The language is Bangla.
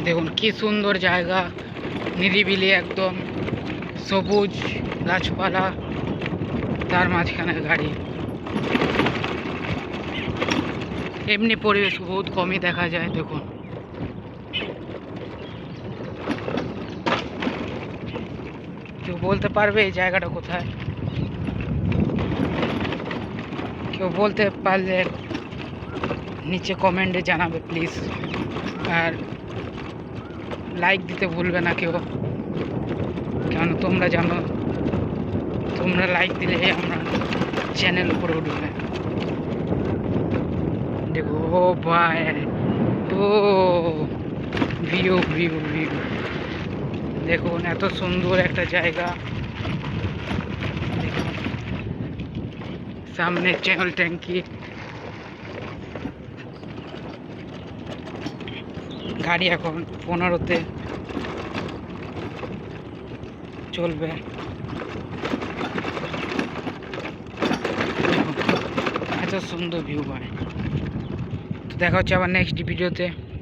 দেখুন কি সুন্দর জায়গা, নিরিবিলি একদম, সবুজ গাছপালা, তার মাঝখানে গাড়ি। এমনি পরিবেশ বহুত কমই দেখা যায়। দেখুন কেউ বলতে পারবে এই জায়গাটা কোথায়? কেউ বলতে পারলে নিচে কমেন্টে জানাবে প্লিজ। আর লাইক দিতে ভুলবে না কেউ, কেন তোমরা জানো তোমরা লাইক দিলে আমরা চ্যানেল উপরে উঠবে। দেখো ও ভাই, ও ভিউ ভিউ ভিউ দেখুন, এত সুন্দর একটা জায়গা। দেখুন সামনে চ্যানেল ট্যাঙ্কি, গাড়ি এখন 15-তে চলবে। এত সুন্দর ভিউ ভাই। তো দেখা হচ্ছে আবার নেক্সট ভিডিওতে।